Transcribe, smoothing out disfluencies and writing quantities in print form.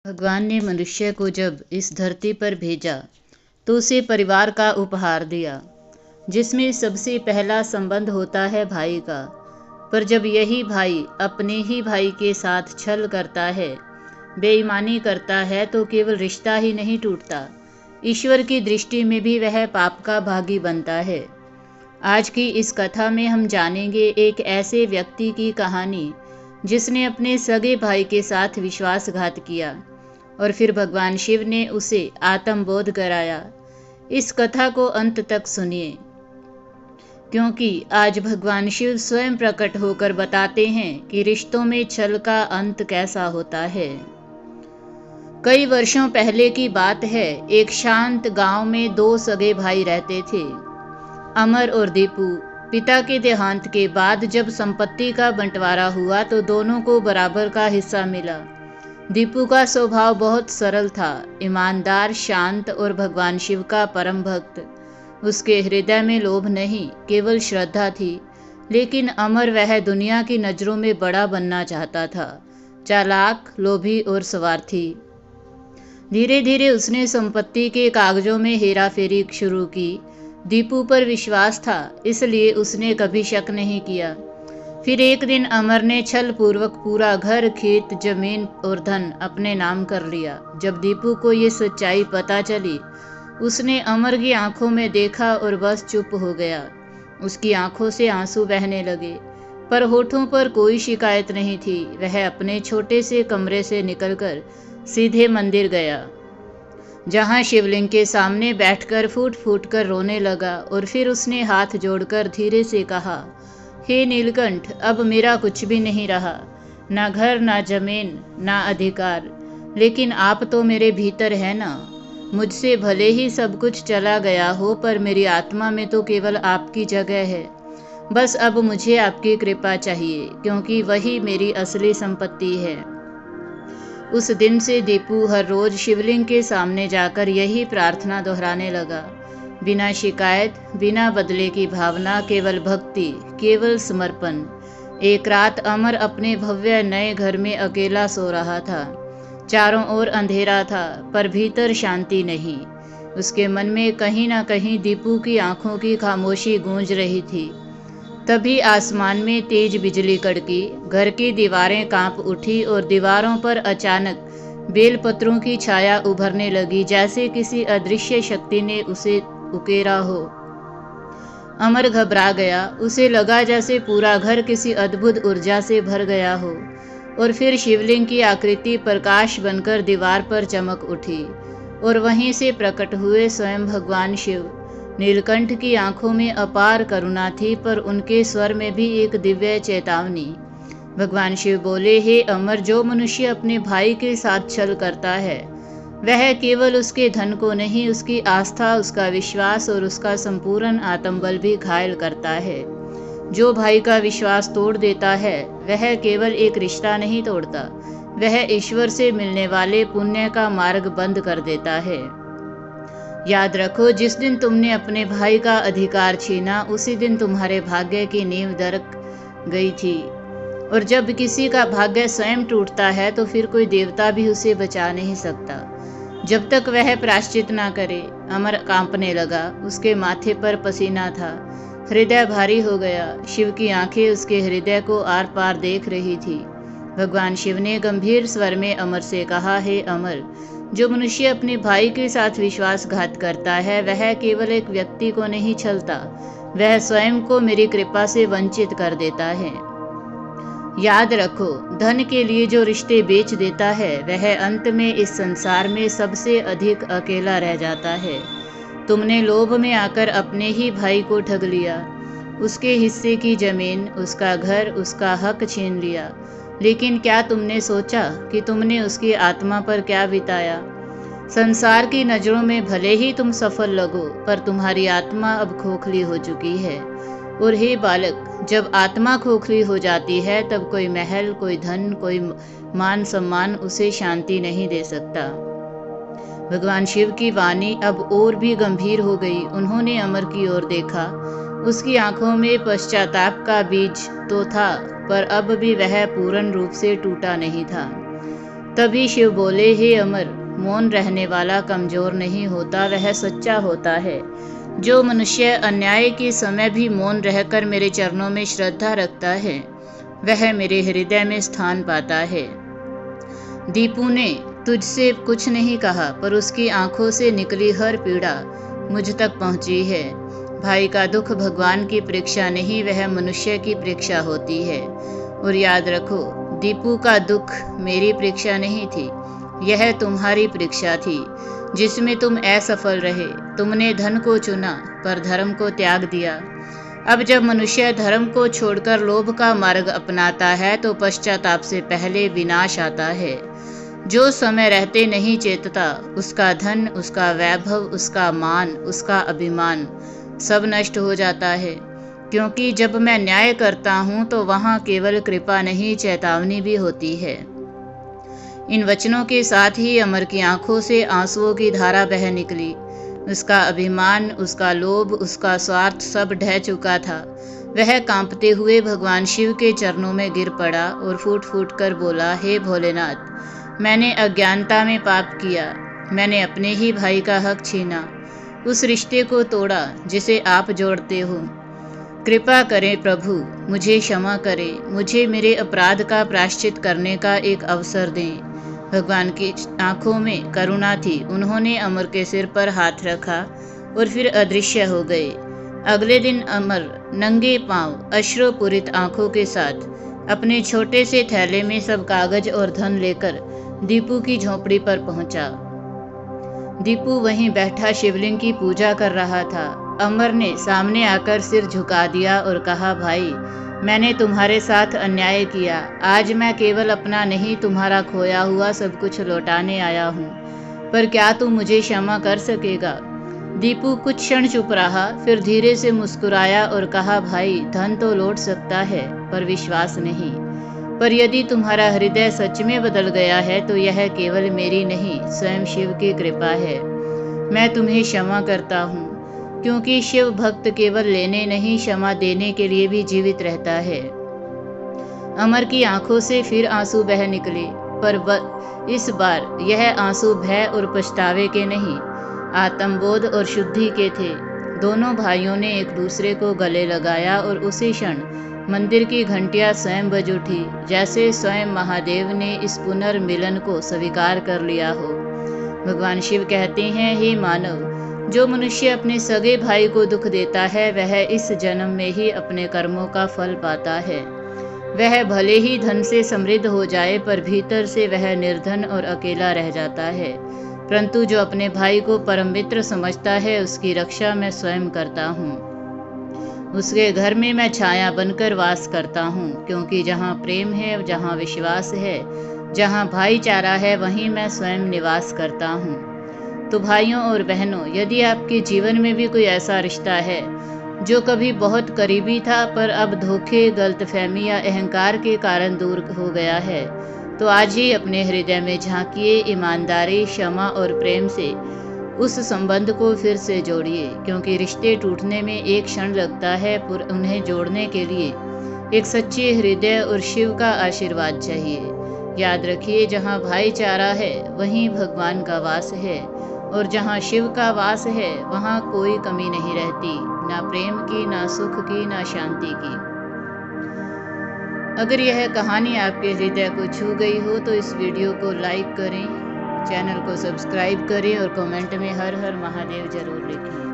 भगवान ने मनुष्य को जब इस धरती पर भेजा तो उसे परिवार का उपहार दिया, जिसमें सबसे पहला संबंध होता है भाई का। पर जब यही भाई अपने ही भाई के साथ छल करता है, बेईमानी करता है, तो केवल रिश्ता ही नहीं टूटता, ईश्वर की दृष्टि में भी वह पाप का भागी बनता है। आज की इस कथा में हम जानेंगे एक ऐसे व्यक्ति की कहानी जिसने अपने सगे भाई के साथ विश्वासघात किया और फिर भगवान शिव ने उसे आत्मबोध कराया। इस कथा को अंत तक सुनिए, क्योंकि आज भगवान शिव स्वयं प्रकट होकर बताते हैं कि रिश्तों में छल का अंत कैसा होता है। कई वर्षों पहले की बात है। एक शांत गांव में दो सगे भाई रहते थे, अमर और दीपू। पिता के देहांत के बाद जब संपत्ति का बंटवारा हुआ तो दोनों को बराबर का हिस्सा मिला। दीपू का स्वभाव बहुत सरल था, ईमानदार, शांत और भगवान शिव का परम भक्त। उसके हृदय में लोभ नहीं, केवल श्रद्धा थी। लेकिन अमर, वह दुनिया की नज़रों में बड़ा बनना चाहता था, चालाक, लोभी और स्वार्थी। धीरे धीरे उसने संपत्ति के कागजों में हेराफेरी शुरू की। दीपू पर विश्वास था, इसलिए उसने कभी शक नहीं किया। फिर एक दिन अमर ने छल पूर्वक पूरा घर, खेत, जमीन और धन अपने नाम कर लिया। जब दीपू को ये सच्चाई पता चली, उसने अमर की आंखों में देखा और बस चुप हो गया। उसकी आंखों से आंसू बहने लगे, पर होठों पर कोई शिकायत नहीं थी। वह अपने छोटे से कमरे से निकलकर सीधे मंदिर गया, जहां शिवलिंग के सामने बैठकर फूट फूट कर रोने लगा। और फिर उसने हाथ जोड़कर धीरे से कहा, हे नीलकंठ, अब मेरा कुछ भी नहीं रहा, ना घर, ना जमीन, ना अधिकार, लेकिन आप तो मेरे भीतर है ना। मुझसे भले ही सब कुछ चला गया हो, पर मेरी आत्मा में तो केवल आपकी जगह है। बस अब मुझे आपकी कृपा चाहिए, क्योंकि वही मेरी असली संपत्ति है। उस दिन से दीपू हर रोज शिवलिंग के सामने जाकर यही प्रार्थना दोहराने लगा। बिना शिकायत, बिना बदले की भावना, केवल भक्ति, केवल समर्पण। एक रात अमर अपने भव्य नए घर में अकेला सो रहा था। चारों ओर अंधेरा था, पर भीतर शांति नहीं। उसके मन में कहीं ना कहीं दीपू की आंखों की खामोशी गूंज रही थी। तभी आसमान में तेज बिजली कड़की, घर की दीवारें कांप उठी और दीवारों पर अचानक बेलपत्रों की छाया उभरने लगी, जैसे किसी अदृश्य शक्ति ने उसे उकेरा हो। अमर घबरा गया। उसे लगा जैसे पूरा घर किसी अद्भुत ऊर्जा से भर गया हो। और फिर शिवलिंग की आकृति प्रकाश बनकर दीवार पर चमक उठी और वहीं से प्रकट हुए स्वयं भगवान शिव। नीलकंठ की आंखों में अपार करुणा थी, पर उनके स्वर में भी एक दिव्य चेतावनी। भगवान शिव बोले, हे अमर, जो मनुष्य अपने भाई के साथ छल करता है, वह केवल उसके धन को नहीं, उसकी आस्था, उसका विश्वास और उसका संपूर्ण आत्मबल भी घायल करता है। जो भाई का विश्वास तोड़ देता है, वह केवल एक रिश्ता नहीं तोड़ता, वह ईश्वर से मिलने वाले पुण्य का मार्ग बंद कर देता है। याद रखो, जिस दिन तुमने अपने भाई का अधिकार छीना, उसी दिन तुम्हारे भाग्य की नींव दरक गई थी। और जब किसी का भाग्य स्वयं टूटता है, तो फिर कोई देवता भी उसे बचा नहीं सकता, जब तक वह प्रायश्चित ना करे। अमर कांपने लगा, उसके माथे पर पसीना था, हृदय भारी हो गया। शिव की आंखें उसके हृदय को आर पार देख रही थी। भगवान शिव ने गंभीर स्वर में अमर से कहा, हे अमर, जो मनुष्य अपने भाई के साथ विश्वासघात करता है, वह केवल एक व्यक्ति को नहीं छलता, वह स्वयं को मेरी कृपा से वंचित कर देता है। याद रखो, धन के लिए जो रिश्ते बेच देता है, वह अंत में इस संसार में सबसे अधिक अकेला रह जाता है। तुमने लोभ में आकर अपने ही भाई को ठग लिया, उसके हिस्से की जमीन, उसका घर, उसका हक छीन लिया। लेकिन क्या तुमने सोचा कि तुमने उसकी आत्मा पर क्या बिताया? संसार की नजरों में भले ही तुम सफल लगो, पर तुम्हारी आत्मा अब खोखली हो चुकी है। और हे बालक, जब आत्मा खोखली हो जाती है, तब कोई महल, कोई धन, कोई मान सम्मान उसे शांति नहीं दे सकता। भगवान शिव की वाणी अब और भी गंभीर हो गई। उन्होंने अमर की ओर देखा। उसकी आंखों में पश्चाताप का बीज तो था, पर अब भी वह पूर्ण रूप से टूटा नहीं था। तभी शिव बोले, हे अमर, मौन रहने वाला कमजोर नहीं होता, वह सच्चा होता है। जो मनुष्य अन्याय के समय भी मौन रहकर मेरे चरणों में श्रद्धा रखता है, वह मेरे हृदय में स्थान पाता है। दीपू ने तुझसे कुछ नहीं कहा, पर उसकी आंखों से निकली हर पीड़ा मुझ तक पहुंची है। भाई का दुख भगवान की परीक्षा नहीं, वह मनुष्य की परीक्षा होती है। और याद रखो, दीपू का दुख मेरी परीक्षा नहीं थी, यह तुम्हारी परीक्षा थी, जिसमें तुम असफल रहे। तुमने धन को चुना पर धर्म को त्याग दिया। अब जब मनुष्य धर्म को छोड़कर लोभ का मार्ग अपनाता है तो पश्चाताप से पहले विनाश आता है। जो समय रहते नहीं चेतता, उसका धन, उसका वैभव, उसका मान, उसका अभिमान सब नष्ट हो जाता है। क्योंकि जब मैं न्याय करता हूँ तो वहाँ केवल कृपा नहीं, चेतावनी भी होती है। इन वचनों के साथ ही अमर की आंखों से आंसुओं की धारा बह निकली। उसका अभिमान, उसका लोभ, उसका स्वार्थ सब ढह चुका था। वह कांपते हुए भगवान शिव के चरणों में गिर पड़ा और फूट फूट कर बोला, हे भोलेनाथ, मैंने अज्ञानता में पाप किया। मैंने अपने ही भाई का हक छीना, उस रिश्ते को तोड़ा जिसे आप जोड़ते हो। कृपा करें प्रभु, मुझे क्षमा करें, मुझे मेरे अपराध का प्रायश्चित करने का एक अवसर दें। भगवान की आंखों में करुणा थी। उन्होंने अमर के सिर पर हाथ रखा और फिर अदृश्य हो गए। अगले दिन अमर नंगे पांव, अश्रुपूरित आंखों के साथ अपने छोटे से थैले में सब कागज और धन लेकर दीपू की झोपड़ी पर पहुंचा। दीपू वहीं बैठा शिवलिंग की पूजा कर रहा था। अमर ने सामने आकर सिर झुका दिया और कहा, भाई, मैंने तुम्हारे साथ अन्याय किया। आज मैं केवल अपना नहीं, तुम्हारा खोया हुआ सब कुछ लौटाने आया हूँ। पर क्या तू मुझे क्षमा कर सकेगा? दीपू कुछ क्षण चुप रहा, फिर धीरे से मुस्कुराया और कहा, भाई, धन तो लौट सकता है पर विश्वास नहीं। पर यदि तुम्हारा हृदय सच में बदल गया है तो यह केवल मेरी नहीं, स्वयं शिव की कृपा है। मैं तुम्हें क्षमा करता हूँ, क्योंकि शिव भक्त केवल लेने नहीं, क्षमा देने के लिए भी जीवित रहता है। अमर की आंखों से फिर आंसू बह निकले, पर इस बार यह आंसू भय और पछतावे के नहीं, आत्मबोध और शुद्धि के थे। दोनों भाइयों ने एक दूसरे को गले लगाया और उसी क्षण मंदिर की घंटियां स्वयं बज उठी, जैसे स्वयं महादेव ने इस पुनर्मिलन को स्वीकार कर लिया हो। भगवान शिव कहते हैं, हे मानव, जो मनुष्य अपने सगे भाई को दुख देता है वह इस जन्म में ही अपने कर्मों का फल पाता है। वह भले ही धन से समृद्ध हो जाए, पर भीतर से वह निर्धन और अकेला रह जाता है। परंतु जो अपने भाई को परम मित्र समझता है, उसकी रक्षा मैं स्वयं करता हूँ। उसके घर में मैं छाया बनकर वास करता हूँ, क्योंकि जहाँ प्रेम है, जहाँ विश्वास है, जहाँ भाईचारा है, वहीं मैं स्वयं निवास करता हूँ। तो भाइयों और बहनों, यदि आपके जीवन में भी कोई ऐसा रिश्ता है जो कभी बहुत करीबी था पर अब धोखे, गलतफहमी या अहंकार के कारण दूर हो गया है, तो आज ही अपने हृदय में झांकिए, ईमानदारी, क्षमा और प्रेम से उस संबंध को फिर से जोड़िए। क्योंकि रिश्ते टूटने में एक क्षण लगता है, पर उन्हें जोड़ने के लिए एक सच्चे हृदय और शिव का आशीर्वाद चाहिए। याद रखिए, जहाँ भाईचारा है वहीं भगवान का वास है, और जहाँ शिव का वास है वहाँ कोई कमी नहीं रहती, ना प्रेम की, ना सुख की, ना शांति की। अगर यह कहानी आपके हृदय को छू गई हो तो इस वीडियो को लाइक करें, चैनल को सब्सक्राइब करें और कमेंट में हर हर महादेव जरूर लिखें।